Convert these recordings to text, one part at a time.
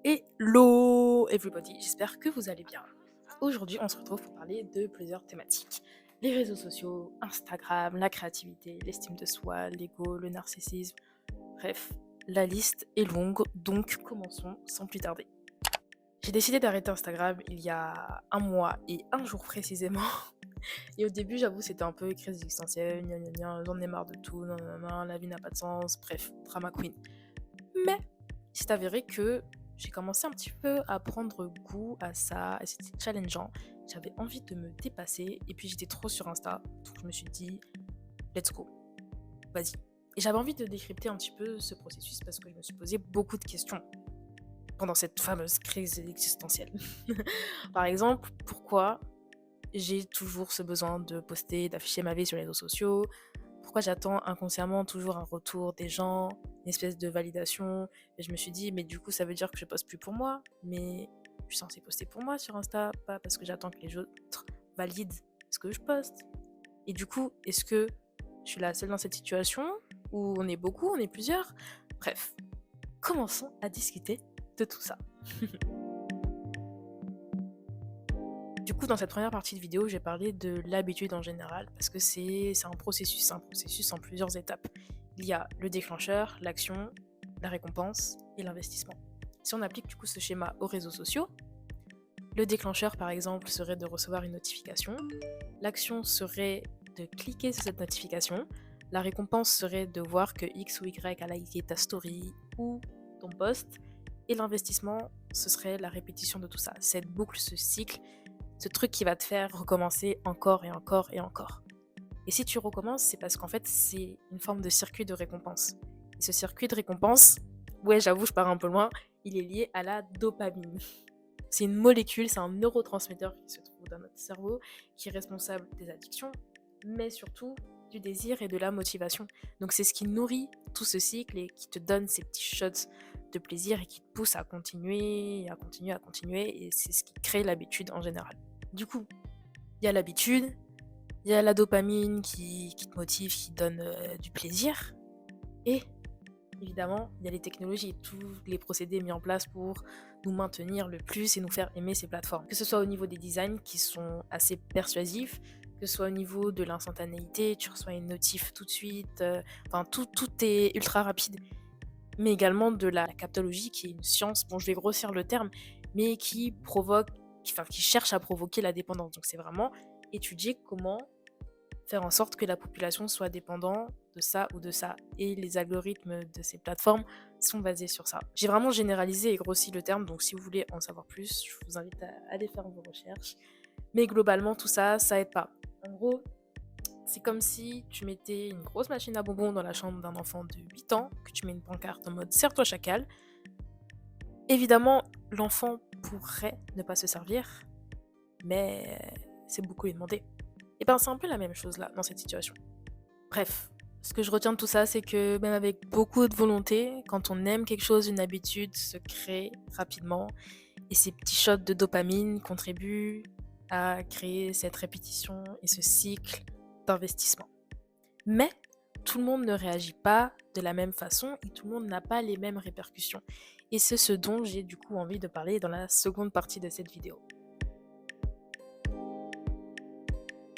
Hello everybody, j'espère que vous allez bien. Aujourd'hui, on se retrouve pour parler de plusieurs thématiques. Les réseaux sociaux, Instagram, la créativité, l'estime de soi, l'ego, le narcissisme. Bref, la liste est longue, donc commençons sans plus tarder. J'ai décidé d'arrêter Instagram il y a un mois et un jour précisément. Et au début, j'avoue, c'était un peu crise existentielle, gna gna gna, j'en ai marre de tout, nan, nan, nan, la vie n'a pas de sens, bref, drama queen. Mais il s'est avéré que j'ai commencé un petit peu à prendre goût à ça, et c'était challengeant. J'avais envie de me dépasser, et puis j'étais trop sur Insta, donc je me suis dit, let's go, vas-y. Et j'avais envie de décrypter un petit peu ce processus parce que je me suis posé beaucoup de questions pendant cette fameuse crise existentielle. Par exemple, pourquoi j'ai toujours ce besoin de poster, d'afficher ma vie sur les réseaux sociaux? Pourquoi j'attends inconsciemment toujours un retour des gens, une espèce de validation? Et je me suis dit: «Mais du coup, ça veut dire que je poste plus pour moi? Mais je suis censée poster pour moi sur Insta, pas parce que j'attends que les autres valident ce que je poste». Et du coup, est-ce que je suis la seule dans cette situation? Ou on est beaucoup, on est plusieurs? Bref, commençons à discuter de tout ça. Du coup, dans cette première partie de vidéo, j'ai parlé de l'habitude en général, parce que c'est un processus en plusieurs étapes. Il y a le déclencheur, l'action, la récompense et l'investissement. Si on applique du coup ce schéma aux réseaux sociaux, le déclencheur par exemple serait de recevoir une notification, l'action serait de cliquer sur cette notification, la récompense serait de voir que X ou Y a liké ta story ou ton post, et l'investissement, ce serait la répétition de tout ça, cette boucle, ce cycle, ce truc qui va te faire recommencer encore et encore et encore. Et si tu recommences, c'est parce qu'en fait, c'est une forme de circuit de récompense. Et ce circuit de récompense, ouais, j'avoue, je pars un peu loin, il est lié à la dopamine. C'est une molécule, c'est un neurotransmetteur qui se trouve dans notre cerveau, qui est responsable des addictions, mais surtout du désir et de la motivation. Donc c'est ce qui nourrit tout ce cycle et qui te donne ces petits shots de plaisir et qui te pousse à continuer, à continuer, à continuer. Et c'est ce qui crée l'habitude en général. Du coup, il y a l'habitude, il y a la dopamine qui te motive, qui donne du plaisir. Et évidemment, il y a les technologies, tous les procédés mis en place pour nous maintenir le plus et nous faire aimer ces plateformes. Que ce soit au niveau des designs qui sont assez persuasifs, que ce soit au niveau de l'instantanéité, tu reçois une notif tout de suite, enfin tout est ultra rapide. Mais également de la captologie qui est une science, bon je vais grossir le terme, mais qui provoque, qui cherche à provoquer la dépendance. Donc c'est vraiment étudier comment faire en sorte que la population soit dépendante de ça ou de ça. Et les algorithmes de ces plateformes sont basés sur ça. J'ai vraiment généralisé et grossi le terme, donc si vous voulez en savoir plus, je vous invite à aller faire vos recherches. Mais globalement, tout ça, ça aide pas. En gros, c'est comme si tu mettais une grosse machine à bonbons dans la chambre d'un enfant de 8 ans, que tu mets une pancarte en mode «Serre-toi chacal». Évidemment, l'enfant pourrait ne pas se servir, mais c'est beaucoup lui demander. Et ben c'est un peu la même chose là, dans cette situation. Bref, ce que je retiens de tout ça, c'est que même avec beaucoup de volonté, quand on aime quelque chose, une habitude se crée rapidement. Et ces petits shots de dopamine contribuent à créer cette répétition et ce cycle d'investissement. Mais tout le monde ne réagit pas de la même façon et tout le monde n'a pas les mêmes répercussions. Et c'est ce dont j'ai du coup envie de parler dans la seconde partie de cette vidéo.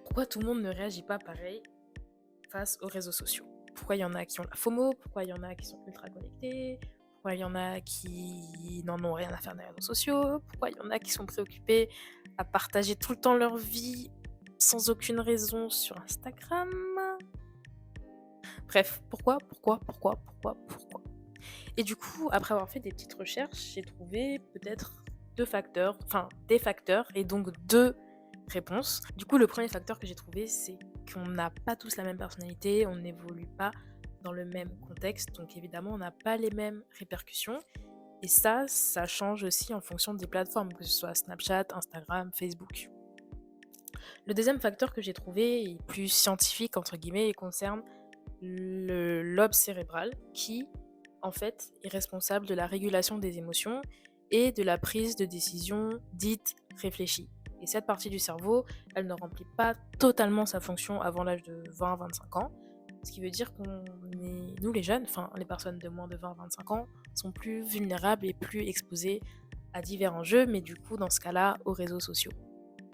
Pourquoi tout le monde ne réagit pas pareil face aux réseaux sociaux? Pourquoi il y en a qui ont la FOMO? Pourquoi il y en a qui sont ultra connectés? Pourquoi il y en a qui n'en ont rien à faire des réseaux sociaux? Pourquoi il y en a qui sont préoccupés à partager tout le temps leur vie sans aucune raison sur Instagram? Bref, pourquoi? Et du coup, après avoir fait des petites recherches, j'ai trouvé peut-être des facteurs et donc deux réponses. Du coup, le premier facteur que j'ai trouvé, c'est qu'on n'a pas tous la même personnalité, on n'évolue pas dans le même contexte, donc évidemment, on n'a pas les mêmes répercussions. Et ça change aussi en fonction des plateformes, que ce soit Snapchat, Instagram, Facebook. Le deuxième facteur que j'ai trouvé est plus scientifique, entre guillemets, et concerne le lobe cérébral qui, en fait, est responsable de la régulation des émotions et de la prise de décision dite réfléchie. Et cette partie du cerveau, elle ne remplit pas totalement sa fonction avant l'âge de 20-25 ans. Ce qui veut dire nous les jeunes, enfin les personnes de moins de 20-25 ans, sont plus vulnérables et plus exposées à divers enjeux, mais du coup, dans ce cas-là, aux réseaux sociaux.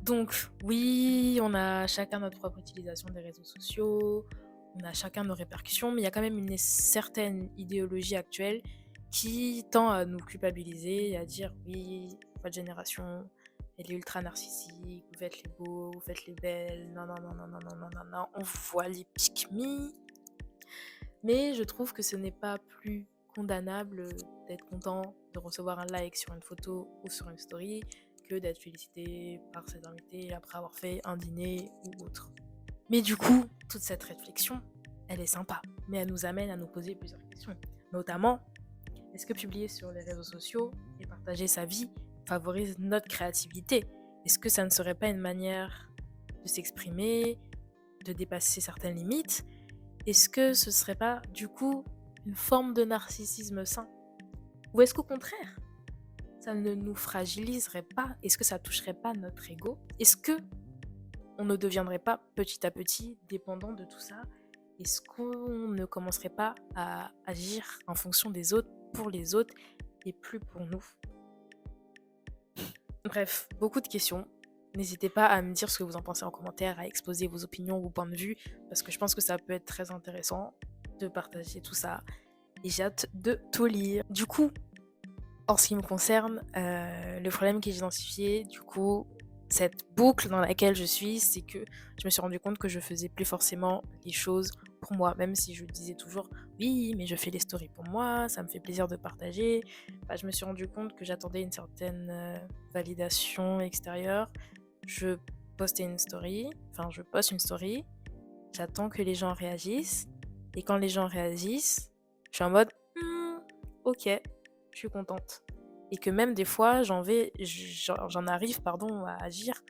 Donc oui, on a chacun notre propre utilisation des réseaux sociaux, on a chacun nos répercussions, mais il y a quand même une certaine idéologie actuelle qui tend à nous culpabiliser et à dire oui, votre génération, elle est ultra narcissique, vous faites les beaux, vous faites les belles, non, non, non, non, non, non, non, non, non, on vous voit les pique-me. Mais je trouve que ce n'est pas plus condamnable d'être content de recevoir un like sur une photo ou sur une story que d'être félicité par ses invités après avoir fait un dîner ou autre. Mais du coup, toute cette réflexion, elle est sympa, mais elle nous amène à nous poser plusieurs questions. Notamment, est-ce que publier sur les réseaux sociaux et partager sa vie favorise notre créativité? Est-ce que ça ne serait pas une manière de s'exprimer, de dépasser certaines limites? Est-ce que ce serait pas, du coup, une forme de narcissisme sain? Ou est-ce qu'au contraire, ça ne nous fragiliserait pas? Est-ce que ça toucherait pas notre ego? Est-ce que on ne deviendrait pas petit à petit dépendant de tout ça? Est-ce qu'on ne commencerait pas à agir en fonction des autres, pour les autres, et plus pour nous? Bref, beaucoup de questions. N'hésitez pas à me dire ce que vous en pensez en commentaire, à exposer vos opinions, vos points de vue, parce que je pense que ça peut être très intéressant de partager tout ça. Et j'ai hâte de tout lire. Du coup, en ce qui me concerne, le problème que j'ai identifié, du coup, cette boucle dans laquelle je suis, c'est que je me suis rendu compte que je faisais plus forcément les choses pour moi, même si je disais toujours oui, mais je fais les stories pour moi, ça me fait plaisir de partager. Bah, je me suis rendu compte que j'attendais une certaine validation extérieure. Je postais une story, enfin je poste une story, j'attends que les gens réagissent, et quand les gens réagissent, je suis en mode ok, je suis contente. Et que même des fois, j'en arrive à agir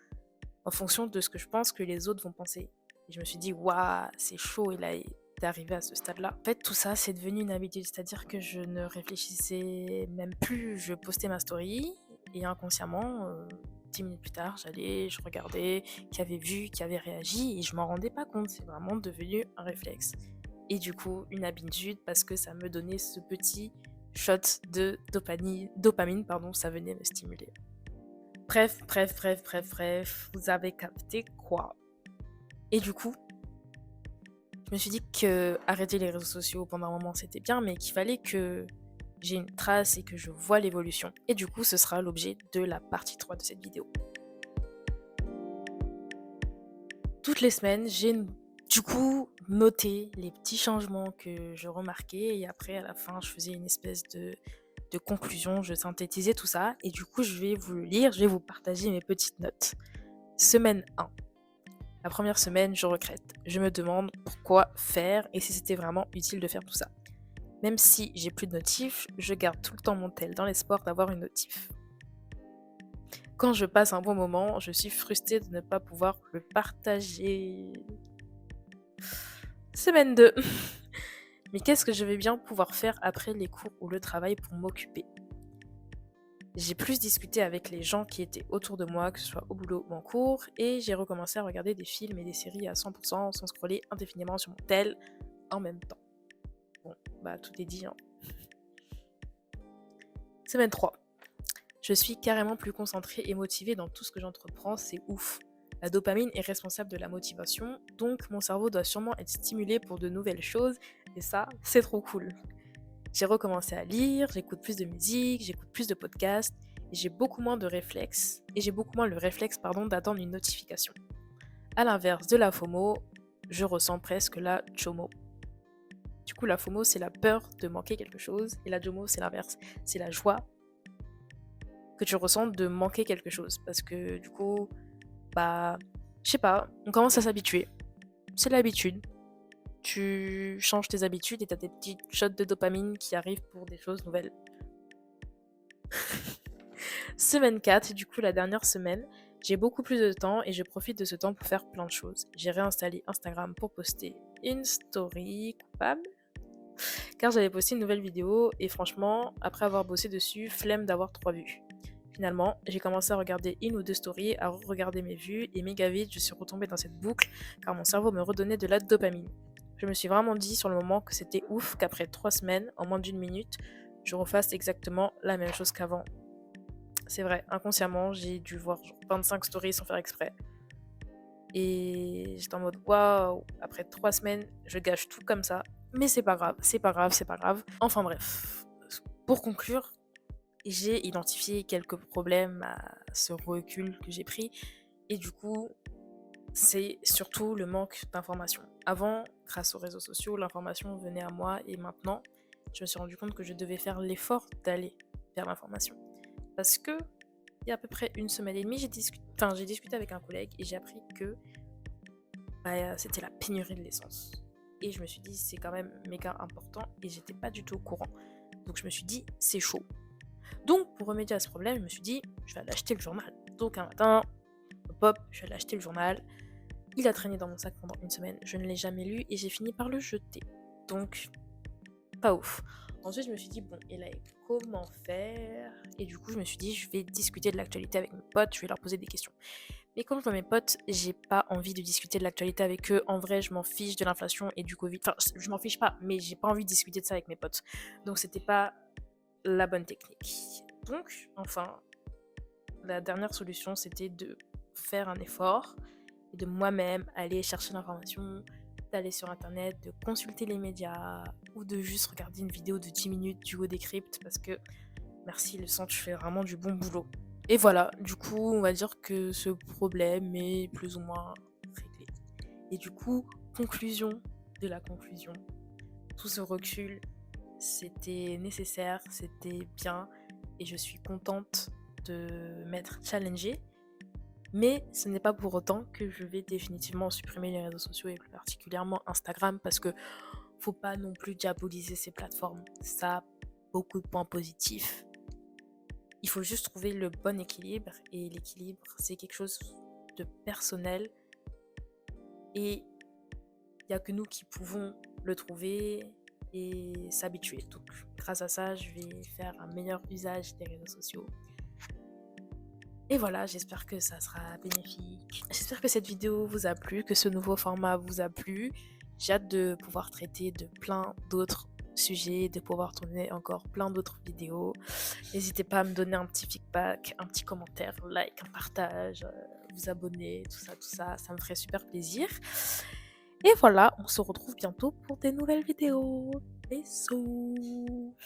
en fonction de ce que je pense que les autres vont penser. Et je me suis dit, waouh, c'est chaud, et là, t'es arrivé à ce stade-là. En fait, tout ça, c'est devenu une habitude, c'est-à-dire que je ne réfléchissais même plus, je postais ma story, et inconsciemment, 10 minutes plus tard, je regardais qui avait vu, qui avait réagi, et je m'en rendais pas compte, c'est vraiment devenu un réflexe. Et du coup, une habitude, parce que ça me donnait ce petit shot de dopamine, ça venait me stimuler. Bref, vous avez capté quoi? Et du coup, je me suis dit que arrêter les réseaux sociaux pendant un moment c'était bien, mais qu'il fallait que j'ai une trace et que je vois l'évolution. Et du coup, ce sera l'objet de la partie 3 de cette vidéo. Toutes les semaines, j'ai du coup noté les petits changements que je remarquais, et après à la fin je faisais une espèce de conclusion, je synthétisais tout ça, et du coup je vais vous le lire, je vais vous partager mes petites notes. Semaine 1. La première semaine, je regrette. Je me demande pourquoi faire et si c'était vraiment utile de faire tout ça. Même si j'ai plus de notifs, je garde tout le temps mon tel dans l'espoir d'avoir une notif. Quand je passe un bon moment, je suis frustrée de ne pas pouvoir le partager. Semaine 2. Mais qu'est-ce que je vais bien pouvoir faire après les cours ou le travail pour m'occuper? J'ai plus discuté avec les gens qui étaient autour de moi, que ce soit au boulot ou en cours, et j'ai recommencé à regarder des films et des séries à 100% sans scroller indéfiniment sur mon tel en même temps. Bon, bah tout est dit, hein. Semaine 3. Je suis carrément plus concentrée et motivée dans tout ce que j'entreprends, c'est ouf. La dopamine est responsable de la motivation, donc mon cerveau doit sûrement être stimulé pour de nouvelles choses, et ça, c'est trop cool. J'ai recommencé à lire, j'écoute plus de musique, j'écoute plus de podcasts, et j'ai beaucoup moins le réflexe d'attendre une notification. À l'inverse de la FOMO, je ressens presque la JOMO. Du coup, la FOMO, c'est la peur de manquer quelque chose, et la JOMO, c'est l'inverse. C'est la joie que tu ressens de manquer quelque chose, parce que du coup, je sais pas, on commence à s'habituer. C'est l'habitude. Tu changes tes habitudes et t'as des petits shots de dopamine qui arrivent pour des choses nouvelles. Semaine 4, du coup la dernière semaine, j'ai beaucoup plus de temps et je profite de ce temps pour faire plein de choses. J'ai réinstallé Instagram pour poster une story coupable, car j'avais posté une nouvelle vidéo et franchement, après avoir bossé dessus, flemme d'avoir 3 vues. Finalement, j'ai commencé à regarder une ou deux stories, à regarder mes vues, et méga vite, je suis retombée dans cette boucle car mon cerveau me redonnait de la dopamine. Je me suis vraiment dit sur le moment que c'était ouf qu'après 3 semaines, en moins d'une minute, je refasse exactement la même chose qu'avant. C'est vrai, inconsciemment, j'ai dû voir genre 25 stories sans faire exprès. Et j'étais en mode waouh, après 3 semaines, je gâche tout comme ça. Mais c'est pas grave, c'est pas grave, c'est pas grave. Enfin bref, pour conclure, j'ai identifié quelques problèmes à ce recul que j'ai pris. Et du coup, c'est surtout le manque d'information. Avant, grâce aux réseaux sociaux, l'information venait à moi et maintenant, je me suis rendu compte que je devais faire l'effort d'aller vers l'information. Parce que il y a à peu près une semaine et demie, j'ai discuté avec un collègue et j'ai appris que c'était la pénurie de l'essence. Et je me suis dit, c'est quand même méga important et j'étais pas du tout au courant. Donc je me suis dit, c'est chaud. Donc pour remédier à ce problème, je me suis dit, je vais aller acheter le journal. Donc un matin, hop, je vais aller acheter le journal. Il a traîné dans mon sac pendant une semaine, je ne l'ai jamais lu et j'ai fini par le jeter. Donc, pas ouf. Ensuite, je me suis dit, bon, et là, comment faire? Et du coup, je me suis dit, je vais discuter de l'actualité avec mes potes, je vais leur poser des questions. Mais quand je vois mes potes, j'ai pas envie de discuter de l'actualité avec eux. En vrai, je m'en fiche de l'inflation et du Covid. Enfin, je m'en fiche pas, mais j'ai pas envie de discuter de ça avec mes potes. Donc, c'était pas la bonne technique. Donc, enfin, la dernière solution, c'était de faire un effort et de moi-même aller chercher l'information, d'aller sur internet, de consulter les médias ou de juste regarder une vidéo de 10 minutes du Go Décrypte parce que merci le centre, je fais vraiment du bon boulot. Et voilà, du coup, on va dire que ce problème est plus ou moins réglé. Et du coup, conclusion de la conclusion. Tout ce recul, c'était nécessaire, c'était bien et je suis contente de m'être challengée. Mais ce n'est pas pour autant que je vais définitivement supprimer les réseaux sociaux et plus particulièrement Instagram parce que faut pas non plus diaboliser ces plateformes. Ça a beaucoup de points positifs. Il faut juste trouver le bon équilibre et l'équilibre, c'est quelque chose de personnel et il n'y a que nous qui pouvons le trouver et s'habituer. Donc grâce à ça, je vais faire un meilleur usage des réseaux sociaux. Et voilà, j'espère que ça sera bénéfique. J'espère que cette vidéo vous a plu, que ce nouveau format vous a plu. J'ai hâte de pouvoir traiter de plein d'autres sujets, de pouvoir tourner encore plein d'autres vidéos. N'hésitez pas à me donner un petit feedback, un petit commentaire, like, un partage, vous abonner, tout ça, ça me ferait super plaisir. Et voilà, on se retrouve bientôt pour des nouvelles vidéos. Bisous.